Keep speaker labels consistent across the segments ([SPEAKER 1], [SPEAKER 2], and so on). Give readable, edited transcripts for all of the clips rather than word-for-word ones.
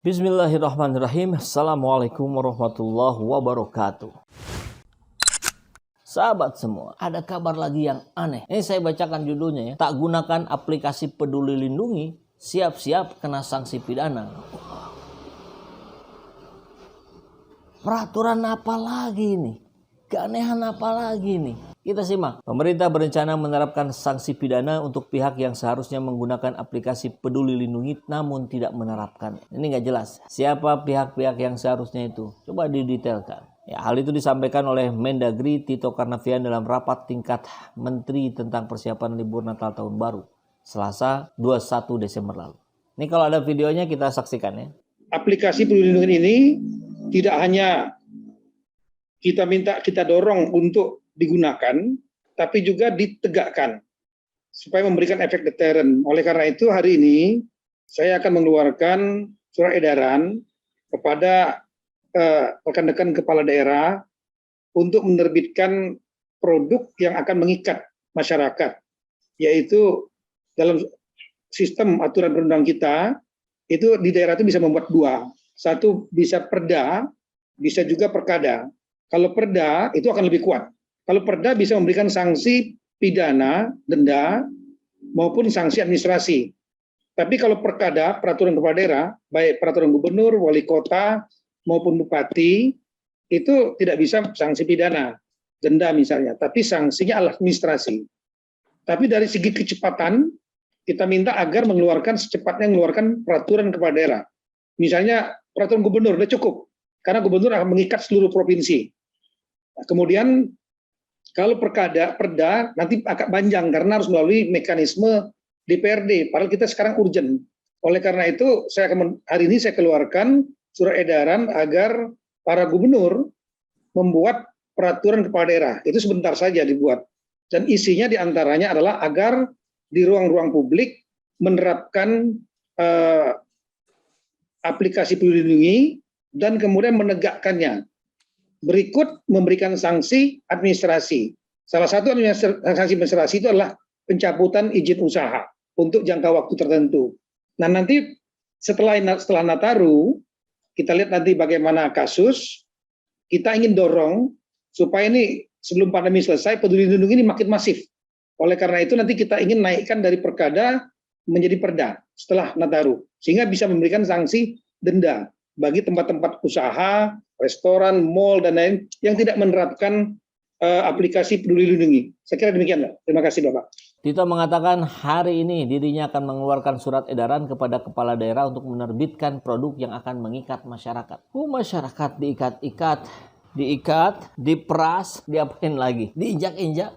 [SPEAKER 1] Bismillahirrahmanirrahim. Assalamualaikum warahmatullahi wabarakatuh. Sahabat semua, ada kabar lagi yang aneh. Ini saya bacakan judulnya ya. Tak gunakan aplikasi Peduli Lindungi, siap-siap kena sanksi pidana. Peraturan apa lagi nih? Keanehan apa lagi nih? Kita simak. Pemerintah berencana menerapkan sanksi pidana untuk pihak yang seharusnya menggunakan aplikasi Peduli Lindungi namun tidak menerapkan. Ini nggak jelas. Siapa pihak-pihak yang seharusnya itu? Coba didetailkan. Ya, hal itu disampaikan oleh Mendagri Tito Karnavian dalam rapat tingkat Menteri tentang persiapan libur Natal Tahun Baru, Selasa 21 Desember lalu. Ini kalau ada videonya kita saksikan ya.
[SPEAKER 2] Aplikasi Peduli Lindungi ini tidak hanya kita dorong untuk digunakan, tapi juga ditegakkan supaya memberikan efek deteren. Oleh karena itu hari ini saya akan mengeluarkan surat edaran kepada rekan-rekan kepala daerah untuk menerbitkan produk yang akan mengikat masyarakat, yaitu dalam sistem aturan perundang kita itu di daerah itu bisa membuat dua, satu bisa perda, bisa juga perkada. Kalau perda itu akan lebih kuat. Kalau perda bisa memberikan sanksi pidana, denda, maupun sanksi administrasi. Tapi kalau perkada, peraturan kepala daerah, baik peraturan gubernur, wali kota, maupun bupati, itu tidak bisa sanksi pidana, denda misalnya, tapi sanksinya administrasi. Tapi dari segi kecepatan, kita minta agar secepatnya mengeluarkan peraturan kepala daerah. Misalnya peraturan gubernur sudah cukup, karena gubernur akan mengikat seluruh provinsi. Nah, kemudian kalau perda nanti agak panjang karena harus melalui mekanisme DPRD, padahal kita sekarang urgent. Oleh karena itu hari ini saya keluarkan surat edaran agar para gubernur membuat peraturan kepala daerah. Itu sebentar saja dibuat. Dan isinya diantaranya adalah agar di ruang-ruang publik menerapkan aplikasi Peduli Lindungi dan kemudian menegakkannya. Berikut memberikan sanksi administrasi. Salah satu sanksi administrasi itu adalah pencabutan izin usaha untuk jangka waktu tertentu. Nah nanti setelah Nataru, kita lihat nanti bagaimana kasus, kita ingin dorong supaya ini sebelum pandemi selesai, Peduli Lindungi ini makin masif. Oleh karena itu nanti kita ingin naikkan dari perkada menjadi perda setelah Nataru, sehingga bisa memberikan sanksi denda bagi tempat-tempat usaha, restoran, mal, dan lain yang tidak menerapkan aplikasi Peduli Lindungi. Saya kira demikian, Pak. Terima kasih, Bapak.
[SPEAKER 1] Tito mengatakan hari ini dirinya akan mengeluarkan surat edaran kepada kepala daerah untuk menerbitkan produk yang akan mengikat masyarakat. Masyarakat diikat, diperas, diapain lagi? Diinjak-injak.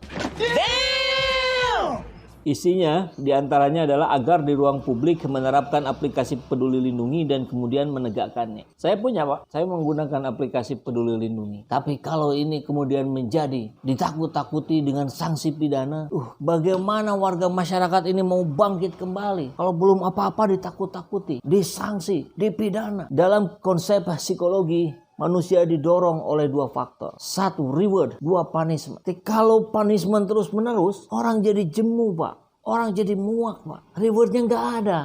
[SPEAKER 1] Isinya diantaranya adalah agar di ruang publik menerapkan aplikasi Peduli Lindungi dan kemudian menegakkannya. Saya punya Pak, saya menggunakan aplikasi Peduli Lindungi. Tapi kalau ini kemudian menjadi ditakut-takuti dengan sanksi pidana, bagaimana warga masyarakat ini mau bangkit kembali? Kalau belum apa-apa ditakut-takuti, disanksi, dipidana. Dalam konsep psikologi, manusia didorong oleh dua faktor. Satu, reward. Dua, punishment. Tapi kalau punishment terus-menerus, orang jadi jemu, Pak. Orang jadi muak, Pak. Rewardnya nggak ada.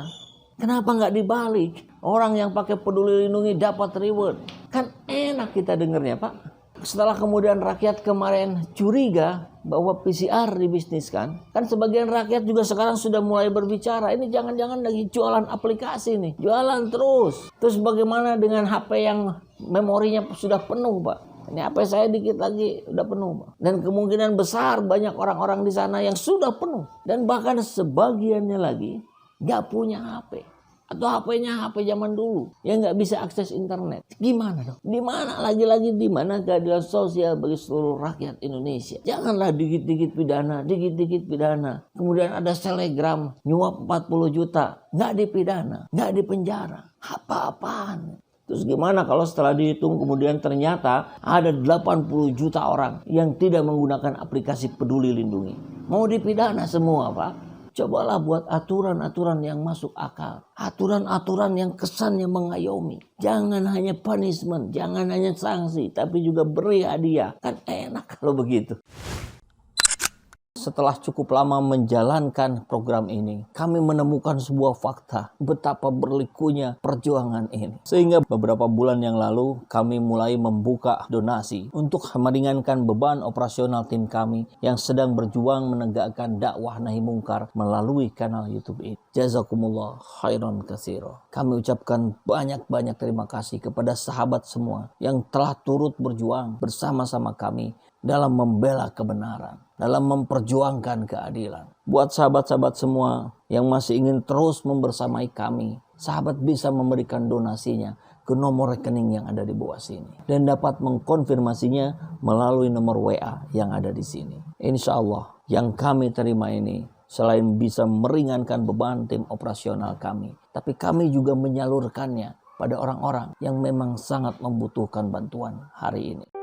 [SPEAKER 1] Kenapa nggak dibalik? Orang yang pakai Peduli Lindungi dapat reward. Kan enak kita dengernya, Pak. Setelah kemudian rakyat kemarin curiga bahwa PCR dibisniskan, kan sebagian rakyat juga sekarang sudah mulai berbicara, ini jangan-jangan lagi jualan aplikasi nih, jualan terus. Terus bagaimana dengan HP yang memorinya sudah penuh, Pak? Ini HP saya dikit lagi udah penuh, Pak. Dan kemungkinan besar banyak orang-orang di sana yang sudah penuh. Dan bahkan sebagiannya lagi nggak punya HP. Atau HP-nya HP zaman dulu yang nggak bisa akses internet. Gimana dong? Di mana lagi-lagi di mana keadilan sosial bagi seluruh rakyat Indonesia? Janganlah dikit-dikit pidana. Kemudian ada selegram nyuap 40 juta, nggak dipidana, nggak dipenjara. Apa-apaan? Terus gimana kalau setelah dihitung kemudian ternyata ada 80 juta orang yang tidak menggunakan aplikasi Peduli Lindungi? Mau dipidana semua, Pak. Cobalah buat aturan-aturan yang masuk akal. Aturan-aturan yang kesannya mengayomi. Jangan hanya punishment, jangan hanya sanksi, tapi juga beri hadiah. Kan enak kalau begitu. Setelah cukup lama menjalankan program ini, kami menemukan sebuah fakta betapa berlikunya perjuangan ini. Sehingga beberapa bulan yang lalu kami mulai membuka donasi untuk meringankan beban operasional tim kami yang sedang berjuang menegakkan dakwah nahi mungkar melalui kanal YouTube ini. Jazakumullah khairan katsira. Kami ucapkan banyak-banyak terima kasih kepada sahabat semua yang telah turut berjuang bersama-sama kami dalam membela kebenaran, dalam memperjuangkan keadilan. Buat sahabat-sahabat semua yang masih ingin terus membersamai kami, sahabat bisa memberikan donasinya ke nomor rekening yang ada di bawah sini dan dapat mengkonfirmasinya melalui nomor WA yang ada di sini. Insya Allah yang kami terima ini selain bisa meringankan beban tim operasional kami, tapi kami juga menyalurkannya pada orang-orang yang memang sangat membutuhkan bantuan hari ini.